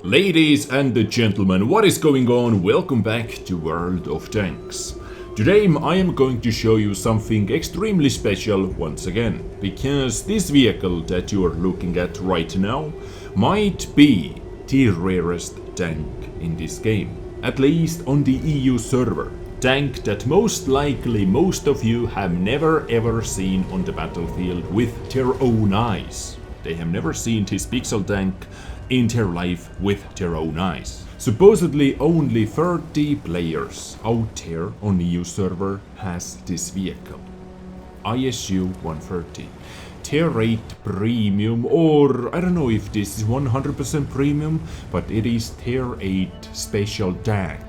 Ladies and gentlemen, what is going on? Welcome back to World of Tanks. Today I am going to show you something extremely special once again, because this vehicle that you are looking at right now might be the rarest tank in this game, at least on the EU server. Tank that most likely most of you have never ever seen on the battlefield with their own eyes. They have never seen this pixel tank in their life with their own eyes. Supposedly only 30 players out there on the EU server has this vehicle. ISU-130. Tier 8 premium, or I don't know if this is 100% premium, but it is Tier 8 special tank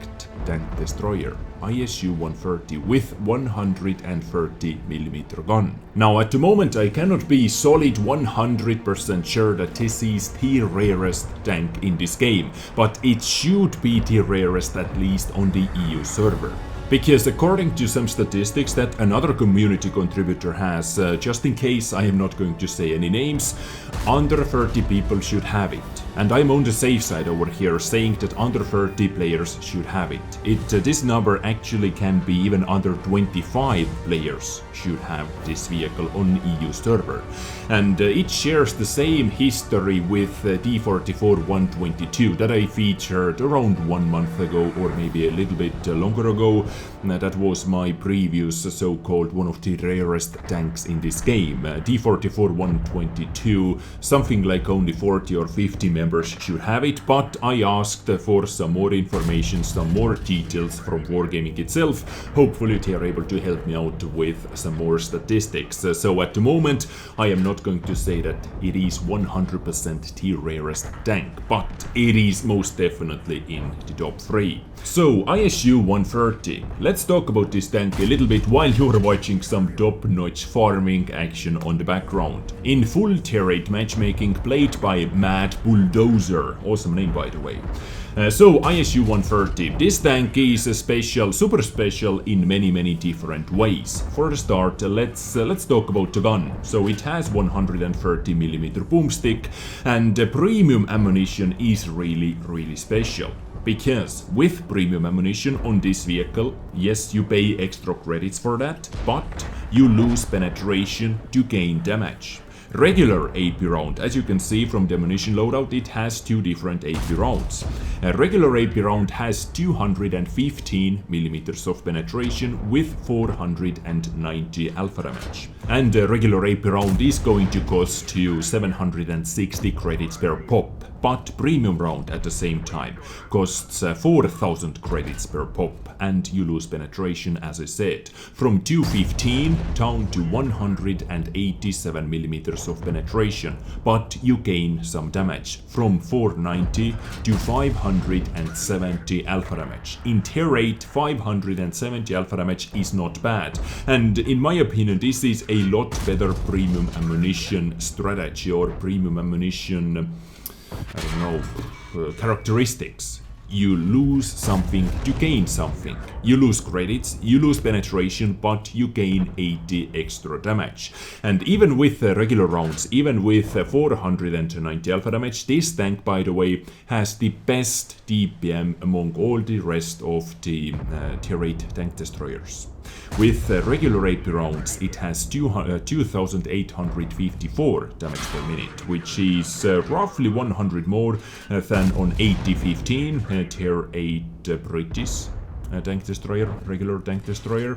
destroyer. ISU-130 with 130mm gun. Now at the moment I cannot be solid 100% sure that this is the rarest tank in this game, but it should be the rarest at least on the EU server. Because according to some statistics that another community contributor has, just in case I am not going to say any names, under 30 people should have it. And I'm on the safe side over here saying that under 30 players should have it. This number actually can be even under 25 players should have this vehicle on EU server. And it shares the same history with D44-122 that I featured around 1 month ago, or maybe a little bit longer ago. That was my previous so-called one of the rarest tanks in this game. D44-122, something like only 40 or 50 members should have it, but I asked for some more information, some more details from Wargaming itself. Hopefully they are able to help me out with some more statistics. So at the moment I am not going to say that it is 100% the rarest tank, but it is most definitely in the top 3. So ISU-130. Let's talk about this tank a little bit while you're watching some top-notch farming action on the background. In full Tier 8 matchmaking played by Mad Bulldozer. Awesome name, by the way. So ISU-130. This tank is a special, super special in many different ways. For the start, let's talk about the gun. So it has 130mm boomstick, and the premium ammunition is really special. Because with premium ammunition on this vehicle, yes, you pay extra credits for that, but you lose penetration to gain damage. Regular AP round, as you can see from the ammunition loadout, it has 2 different AP rounds. A regular AP round has 215mm of penetration with 490 alpha damage. And a regular AP round is going to cost you 760 credits per pop. But premium round at the same time costs 4000 credits per pop, and you lose penetration, as I said, from 215 down to 187mm of penetration, but you gain some damage from 490 to 570 alpha damage. In Tier 8, 570 alpha damage is not bad, and in my opinion this is a lot better premium ammunition strategy, or premium ammunition, I don't know, characteristics. You lose something to gain something. You lose credits, you lose penetration, but you gain 80 extra damage. And even with regular rounds, even with 490 alpha damage, this tank, by the way, has the best DPM among all the rest of the Tier 8 tank destroyers. With regular AP rounds, it has 2854 damage per minute, which is roughly 100 more than on 8015 Tier 8 British tank destroyer, regular tank destroyer,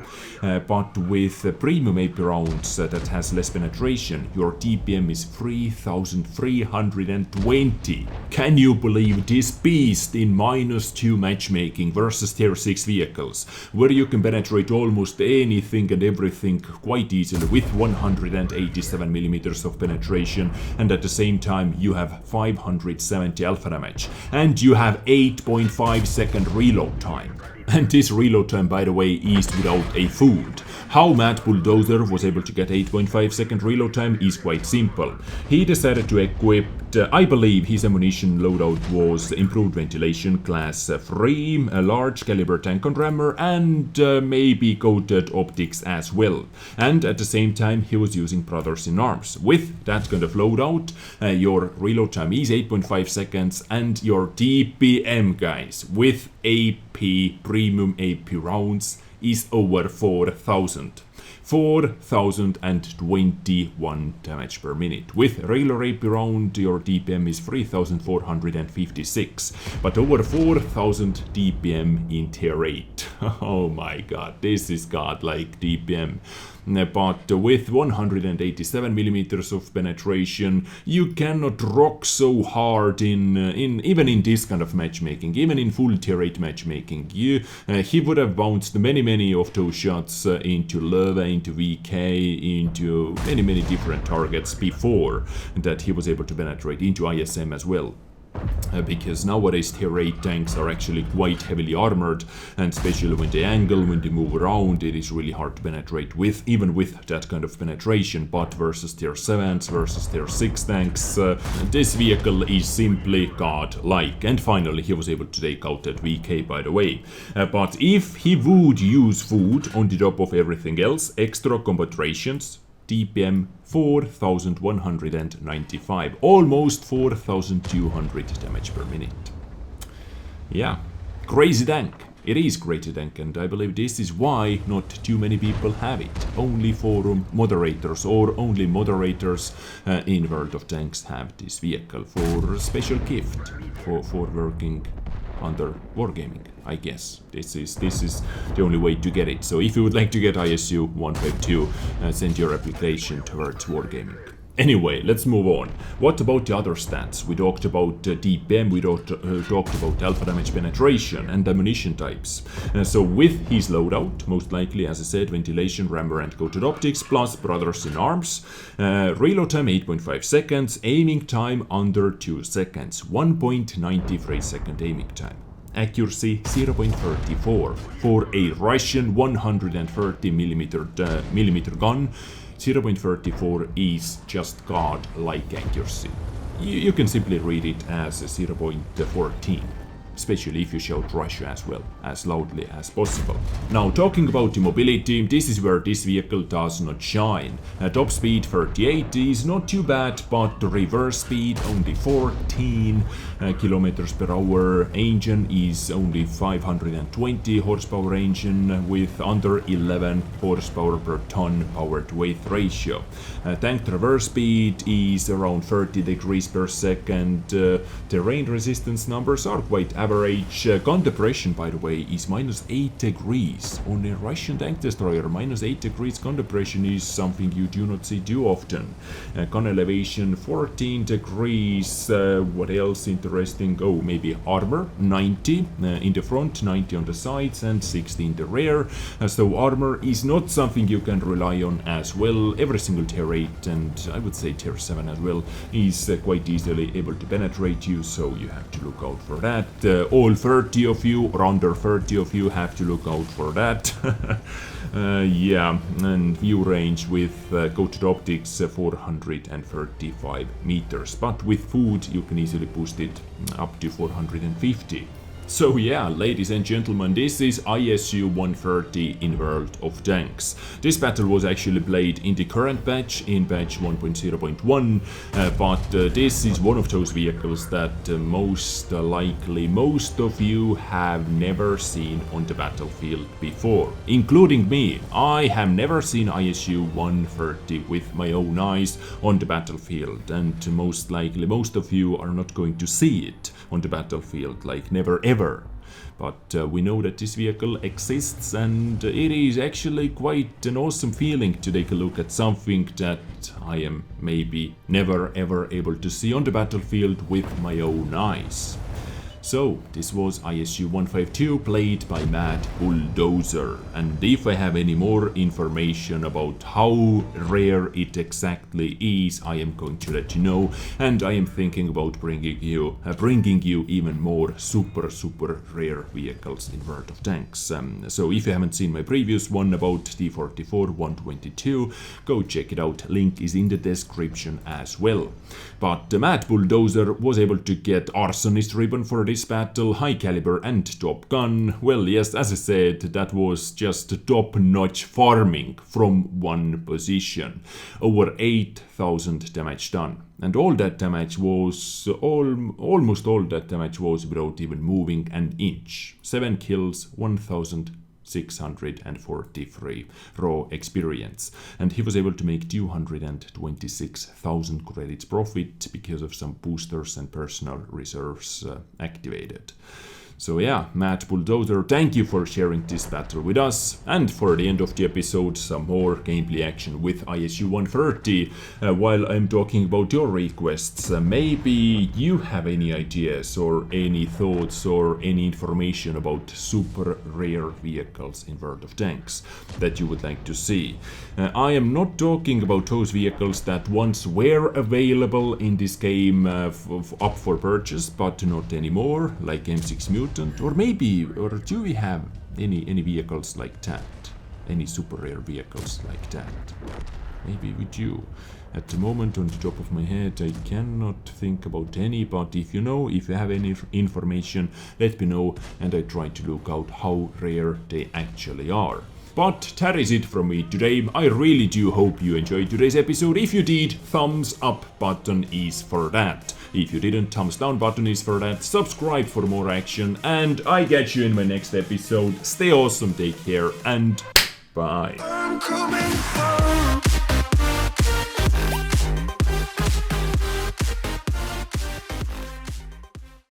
but with premium AP rounds that has less penetration, your DPM is 3320. Can you believe this beast in -2 matchmaking versus Tier 6 vehicles, where you can penetrate almost anything and everything quite easily with 187mm of penetration, and at the same time you have 570 alpha damage, and you have 8.5 second reload time. And this reload time, by the way, is without a food. How Mad Bulldozer was able to get 8.5 second reload time is quite simple. He decided to equip I believe his ammunition loadout was improved ventilation, class 3, a large caliber tank on rammer, and maybe coated optics as well. And at the same time he was using Brothers in Arms. With that kind of loadout, your reload time is 8.5 seconds, and your DPM, guys, with AP, premium AP rounds, is over 4,000. 4,021 damage per minute. With regular AP round, your DPM is 3,456, but over 4,000 DPM in tier 8. Oh my god, this is godlike DPM. But with 187 millimeters of penetration, you cannot rock so hard in even in this kind of matchmaking, even in full tier 8 matchmaking. He would have bounced many of those shots into Löwe, into VK, into many different targets before that he was able to penetrate into ISM as well. Because nowadays tier 8 tanks are actually quite heavily armored, and especially when they angle, when they move around, it is really hard to penetrate with, even with that kind of penetration. But versus tier 7s, versus tier 6 tanks, this vehicle is simply godlike. And finally he was able to take out that VK, by the way. But if he would use food on the top of everything else, extra combat rations, DPM 4,195, almost 4,200 damage per minute. Yeah, crazy tank. It is crazy tank, and I believe this is why not too many people have it. Only forum moderators or only moderators in World of Tanks have this vehicle for a special gift for working under wargaming. I guess this is the only way to get it. So if you would like to get ISU-130, send your application towards wargaming. Anyway, let's move on. What about the other stats? We talked about DPM, we talked about alpha damage penetration and ammunition types. So with his loadout, most likely, as I said, ventilation, rammer and coated optics, plus Brothers in Arms, reload time 8.5 seconds, aiming time under 2 seconds, 1.93 second aiming time. Accuracy 0.34 for a Russian 130 millimeter gun. 0.34 is just god-like accuracy. You can simply read it as 0.14, especially if you shout Russia as well, as loudly as possible. Now, talking about the mobility, this is where this vehicle does not shine. Top speed 38 is not too bad, but the reverse speed only 14 kilometers per hour. Engine is only 520 horsepower engine with under 11 horsepower per ton power to weight ratio. Tank traverse speed is around 30 degrees per second. Terrain resistance numbers are quite average. Gun depression, by the way, is minus 8 degrees. On a Russian tank destroyer, minus 8 degrees gun depression is something you do not see too often. Gun elevation 14 degrees. What else interesting? Oh, maybe armor 90 in the front, 90 on the sides, and 60 in the rear. So armor is not something you can rely on as well. Every single tier 8 and I would say tier 7 as well is quite easily able to penetrate you, so you have to look out for that. All 30 of you or under 30 of you have to look out for that. Yeah, and view range with coated optics 435 meters, but with food you can easily boost it up to 450. So yeah, ladies and gentlemen, this is ISU-130 in World of Tanks. This battle was actually played in the current patch, in patch 1.0.1, but this is one of those vehicles that most likely most of you have never seen on the battlefield before, including me. I have never seen ISU-130 with my own eyes on the battlefield, and most likely most of you are not going to see it on the battlefield, like never ever. But we know that this vehicle exists, and it is actually quite an awesome feeling to take a look at something that I am maybe never ever able to see on the battlefield with my own eyes. So, this was ISU-152 played by Mad Bulldozer, and if I have any more information about how rare it exactly is, I am going to let you know, and I am thinking about bringing you even more super rare vehicles in World of Tanks. So if you haven't seen my previous one about T-44-122, go check it out, link is in the description as well. But Mad Bulldozer was able to get Arsonist ribbon for this battle, high caliber and top gun. Well, yes, as I said, that was just top-notch farming from one position. Over 8,000 damage done. And all that damage was, almost all that damage was without even moving an inch. 7 kills, 1,643 raw experience, and he was able to make 226,000 credits profit because of some boosters and personal reserves activated. So yeah, Mad Bulldozer, thank you for sharing this battle with us, and for the end of the episode, some more gameplay action with ISU-130. While I'm talking about your requests, maybe you have any ideas or any thoughts or any information about super rare vehicles in World of Tanks that you would like to see. I am not talking about those vehicles that once were available in this game up for purchase, but not anymore, like M6 Mutant. Or maybe, or do we have any vehicles like that? Any super rare vehicles like that? Maybe we do. At the moment, on the top of my head, I cannot think about any, but if you know, if you have any information, let me know, and I try to look out how rare they actually are. But that is it from me today. I really do hope you enjoyed today's episode. If you did, thumbs up button is for that. If you didn't, thumbs down button is for that. Subscribe for more action, and I catch you in my next episode. Stay awesome, take care, and bye.